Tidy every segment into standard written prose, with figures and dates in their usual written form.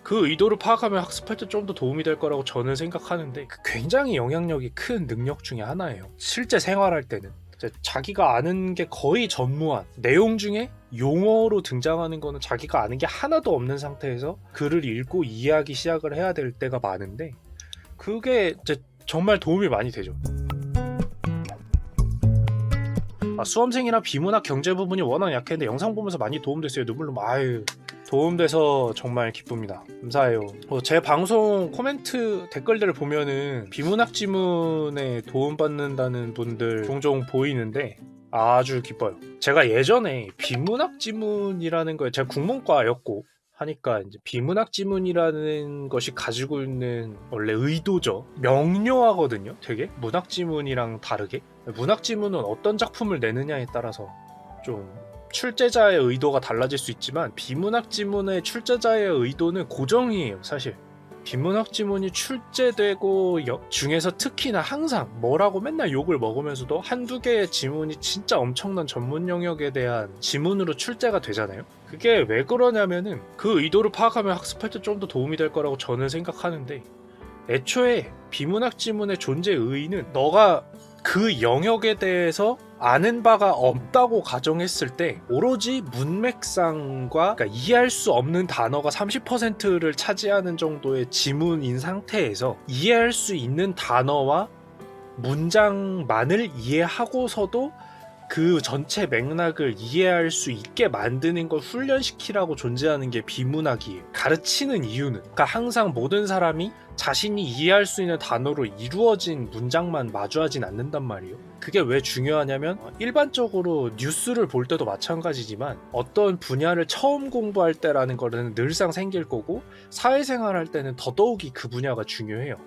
그 의도를 파악하면 학습할 때 좀 더 도움이 될 거라고 저는 생각하는데 굉장히 영향력이 큰 능력 중에 하나예요. 실제 생활할 때는 이제 자기가 아는 게 거의 전무한 내용 중에 용어로 등장하는 거는 자기가 아는 게 하나도 없는 상태에서 글을 읽고 이해하기 시작을 해야 될 때가 많은데 그게 이제 정말 도움이 많이 되죠. 수험생이나 비문학 경제 부분이 워낙 약했는데 영상 보면서 많이 도움됐어요. 눈물로 도움돼서 정말 기쁩니다. 감사해요. 제 방송 코멘트 댓글들을 보면은 비문학 지문에 도움받는다는 분들 종종 보이는데 아주 기뻐요. 제가 예전에 비문학 지문이라는 거에 제가 국문과였고 하니까 이제 비문학 지문이라는 것이 가지고 있는 원래 의도죠. 명료하거든요. 되게 문학 지문이랑 다르게 문학 지문은 어떤 작품을 내느냐에 따라서 좀 출제자의 의도가 달라질 수 있지만 비문학 지문의 출제자의 의도는 고정이에요. 사실 비문학 지문이 출제되고 중에서 특히나 항상 뭐라고 맨날 욕을 먹으면서도 한두 개의 지문이 진짜 엄청난 전문 영역에 대한 지문으로 출제가 되잖아요. 그게 왜 그러냐면은 그 의도를 파악하면 학습할 때 좀 더 도움이 될 거라고 저는 생각하는데 애초에 비문학 지문의 존재 의의는 너가 그 영역에 대해서 아는 바가 없다고 가정했을 때 오로지 문맥상과 그러니까 이해할 수 없는 단어가 30%를 차지하는 정도의 지문인 상태에서 이해할 수 있는 단어와 문장만을 이해하고서도 그 전체 맥락을 이해할 수 있게 만드는 걸 훈련시키라고 존재하는 게 비문학이에요. 가르치는 이유는 그러니까 항상 모든 사람이 자신이 이해할 수 있는 단어로 이루어진 문장만 마주하진 않는단 말이에요. 그게 왜 중요하냐면 일반적으로 뉴스를 볼 때도 마찬가지지만 어떤 분야를 처음 공부할 때라는 거는 늘상 생길 거고 사회생활 할 때는 더더욱이 그 분야가 중요해요.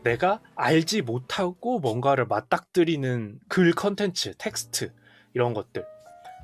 내가 알지 못하고 뭔가를 맞닥뜨리는 글 컨텐츠, 텍스트 이런 것들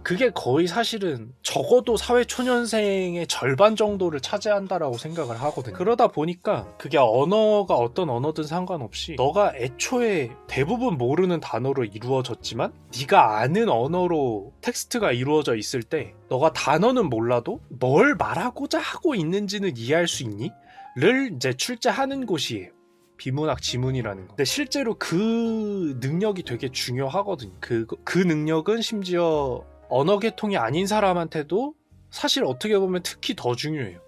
그게 거의 사실은 적어도 사회초년생의 절반 정도를 차지한다라고 생각을 하거든요. 그러다 보니까 그게 언어가 어떤 언어든 상관없이 너가 애초에 대부분 모르는 단어로 이루어졌지만 네가 아는 언어로 텍스트가 이루어져 있을 때 너가 단어는 몰라도 뭘 말하고자 하고 있는지는 이해할 수 있니? 를 이제 출제하는 곳이에요. 비문학 지문이라는 거. 근데 실제로 그 능력이 되게 중요하거든요. 그 능력은 심지어 언어 계통이 아닌 사람한테도 사실 어떻게 보면 특히 더 중요해요.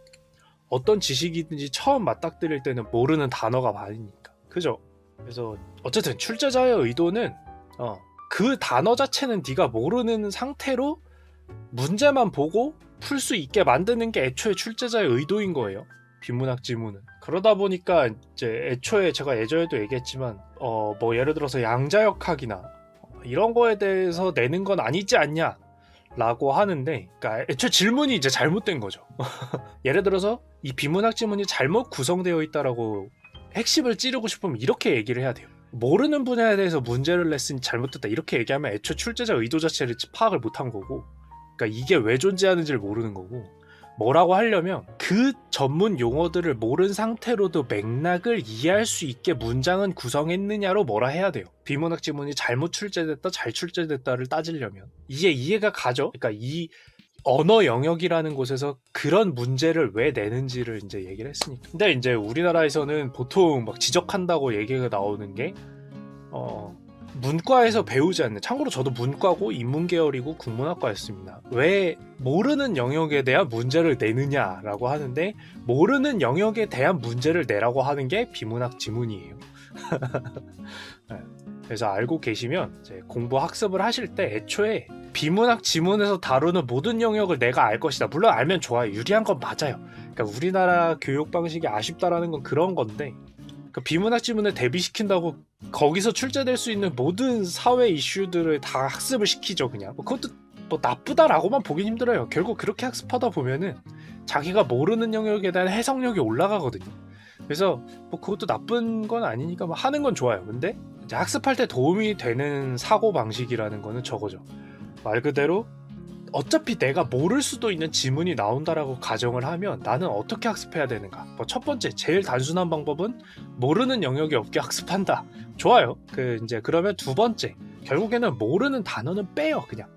어떤 지식이든지 처음 맞닥뜨릴 때는 모르는 단어가 많으니까. 그죠? 그래서 어쨌든 출제자의 의도는 그 단어 자체는 네가 모르는 상태로 문제만 보고 풀 수 있게 만드는 게 애초에 출제자의 의도인 거예요. 비문학 지문은. 그러다 보니까 이제 애초에 제가 예전에도 얘기했지만 뭐 예를 들어서 양자역학이나 이런 거에 대해서 내는 건 아니지 않냐 라고 하는데 그러니까 애초에 질문이 이제 잘못된 거죠. 예를 들어서 이 비문학 지문이 잘못 구성되어 있다라고 핵심을 찌르고 싶으면 이렇게 얘기를 해야 돼요. 모르는 분야에 대해서 문제를 냈으니 잘못됐다 이렇게 얘기하면 애초에 출제자 의도 자체를 파악을 못한 거고 그러니까 이게 왜 존재하는지를 모르는 거고 뭐라고 하려면 그 전문 용어들을 모른 상태로도 맥락을 이해할 수 있게 문장은 구성했느냐로 뭐라 해야 돼요. 비문학 지문이 잘못 출제됐다 잘 출제됐다를 따지려면 이게 이해가 가죠. 그러니까 이 언어 영역이라는 곳에서 그런 문제를 왜 내는지를 이제 얘기를 했으니까. 근데 이제 우리나라에서는 보통 막 지적한다고 얘기가 나오는 게 문과에서 배우지 않는 참고로 저도 문과고 인문계열이고 국문학과였습니다. 왜 모르는 영역에 대한 문제를 내느냐라고 하는데 모르는 영역에 대한 문제를 내라고 하는 게 비문학 지문이에요. 네. 그래서 알고 계시면 이제 공부 학습을 하실 때 애초에 비문학 지문에서 다루는 모든 영역을 내가 알 것이다. 물론 알면 좋아요. 유리한 건 맞아요. 그러니까 우리나라 교육 방식이 아쉽다라는 건 그런 건데 비문학 지문을 대비시킨다고 거기서 출제될 수 있는 모든 사회 이슈들을 다 학습을 시키죠. 그냥 그것도 뭐 나쁘다라고만 보긴 힘들어요. 결국 그렇게 학습하다 보면은 자기가 모르는 영역에 대한 해석력이 올라가거든요. 그래서 뭐 그것도 나쁜 건 아니니까 뭐 하는 건 좋아요. 근데 이제 학습할 때 도움이 되는 사고 방식이라는 거는 저거죠. 말 그대로 어차피 내가 모를 수도 있는 지문이 나온다라고 가정을 하면 나는 어떻게 학습해야 되는가? 뭐 첫 번째, 제일 단순한 방법은 모르는 영역이 없게 학습한다. 좋아요. 이제 그러면 두 번째, 결국에는 모르는 단어는 빼요. 그냥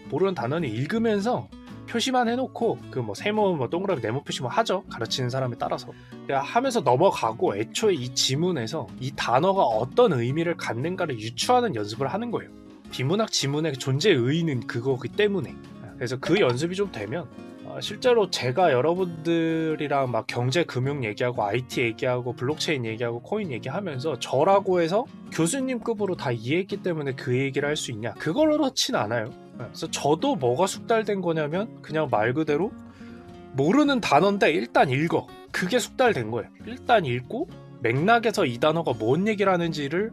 모르는 단어는 읽으면서 표시만 해놓고 그 뭐 세모 뭐 동그라미 네모 표시 뭐 하죠. 가르치는 사람에 따라서 그냥 하면서 넘어가고 애초에 이 지문에서 이 단어가 어떤 의미를 갖는가를 유추하는 연습을 하는 거예요. 비문학 지문의 존재 의의는 그거기 때문에. 그래서 그 연습이 좀 되면 실제로 제가 여러분들이랑 막 경제 금융 얘기하고 IT 얘기하고 블록체인 얘기하고 코인 얘기하면서 저라고 해서 교수님급으로 다 이해했기 때문에 그 얘기를 할 수 있냐, 그걸로 그렇진 않아요. 그래서 저도 뭐가 숙달된 거냐면 그냥 말 그대로 모르는 단어인데 일단 읽어. 그게 숙달된 거예요. 일단 읽고 맥락에서 이 단어가 뭔 얘기를 하는지를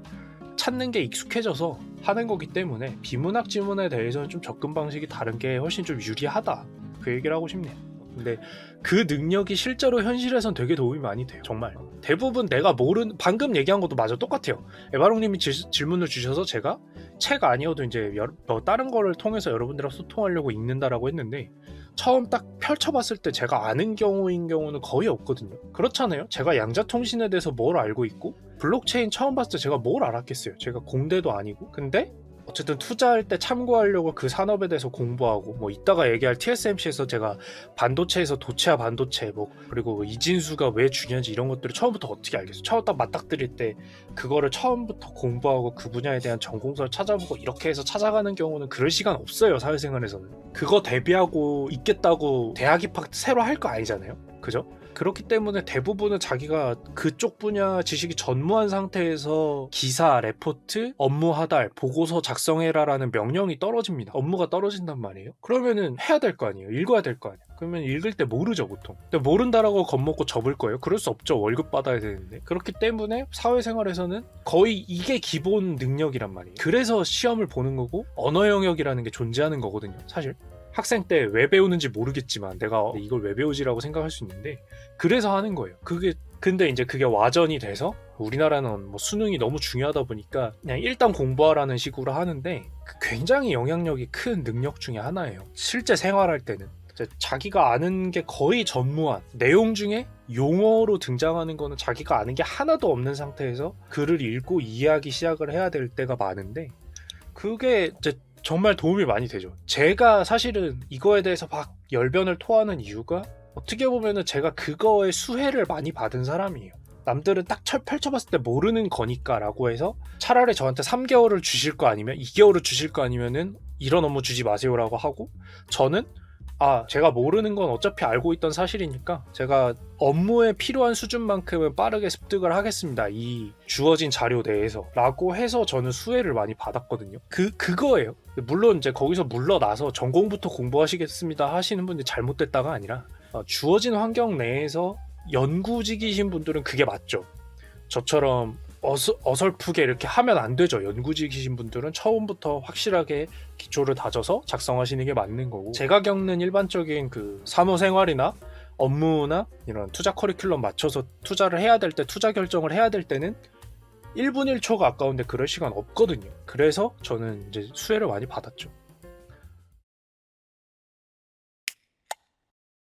찾는 게 익숙해져서 하는 거기 때문에 비문학 지문에 대해서는 좀 접근 방식이 다른 게 훨씬 좀 유리하다, 그 얘기를 하고 싶네요. 근데 그 능력이 실제로 현실에선 되게 도움이 많이 돼요. 정말 대부분 내가 모르는, 방금 얘기한 것도 맞아 똑같아요. 에바롱님이 질문을 주셔서 제가 책 아니어도 이제 다른 거를 통해서 여러분들하고 소통하려고 읽는다라고 했는데, 처음 딱 펼쳐봤을 때 제가 아는 경우인 경우는 거의 없거든요. 그렇잖아요. 제가 양자통신에 대해서 뭘 알고 있고 블록체인 처음 봤을 때 제가 뭘 알았겠어요. 제가 공대도 아니고. 근데 어쨌든 투자할 때 참고하려고 그 산업에 대해서 공부하고, 뭐 이따가 얘기할 TSMC에서 제가 반도체에서 도체와 반도체, 뭐 그리고 이진수가 왜 중요한지 이런 것들을 처음부터 어떻게 알겠어요. 처음 딱 맞닥뜨릴 때 그거를 처음부터 공부하고 그 분야에 대한 전공서를 찾아보고 이렇게 해서 찾아가는 경우는 그럴 시간 없어요. 사회생활에서는 그거 대비하고 있겠다고 대학 입학 새로 할 거 아니잖아요. 그죠? 그렇기 때문에 대부분은 자기가 그쪽 분야 지식이 전무한 상태에서 기사, 레포트, 업무 하달, 보고서 작성해라라는 명령이 떨어집니다. 업무가 떨어진단 말이에요. 그러면은 해야 될 거 아니에요. 읽어야 될 거 아니에요. 그러면 읽을 때 모르죠, 보통. 근데 모른다라고 겁먹고 접을 거예요? 그럴 수 없죠. 월급 받아야 되는데. 그렇기 때문에 사회생활에서는 거의 이게 기본 능력이란 말이에요. 그래서 시험을 보는 거고 언어 영역이라는 게 존재하는 거거든요, 사실. 학생 때 왜 배우는지 모르겠지만 내가 이걸 왜 배우지라고 생각할 수 있는데, 그래서 하는 거예요. 근데 이제 그게 와전이 돼서 우리나라는 뭐 수능이 너무 중요하다 보니까 그냥 일단 공부하라는 식으로 하는데, 굉장히 영향력이 큰 능력 중에 하나예요. 실제 생활할 때는 자기가 아는 게 거의 전무한 내용 중에 용어로 등장하는 거는 자기가 아는 게 하나도 없는 상태에서 글을 읽고 이해하기 시작을 해야 될 때가 많은데, 그게 이제 정말 도움이 많이 되죠. 제가 사실은 이거에 대해서 막 열변을 토하는 이유가, 어떻게 보면은 제가 그거에 수혜를 많이 받은 사람이에요. 남들은 딱 펼쳐봤을 때 모르는 거니까 라고 해서 차라리 저한테 3개월을 주실 거 아니면 2개월을 주실 거 아니면은 이런 업무 주지 마세요 라고 하고, 저는 제가 모르는 건 어차피 알고 있던 사실이니까 제가 업무에 필요한 수준만큼은 빠르게 습득을 하겠습니다, 이 주어진 자료 내에서 라고 해서 저는 수혜를 많이 받았거든요. 그거예요. 물론 이제 거기서 물러나서 전공부터 공부하시겠습니다 하시는 분들이 잘못됐다가 아니라, 주어진 환경 내에서 연구직이신 분들은 그게 맞죠. 저처럼 어설프게 이렇게 하면 안 되죠. 연구직이신 분들은 처음부터 확실하게 기초를 다져서 작성하시는 게 맞는 거고, 제가 겪는 일반적인 그 사무생활이나 업무나 이런 투자 커리큘럼 맞춰서 투자를 해야 될 때, 투자 결정을 해야 될 때는 1분 1초가 아까운데 그럴 시간 없거든요. 그래서 저는 이제 수혜를 많이 받았죠.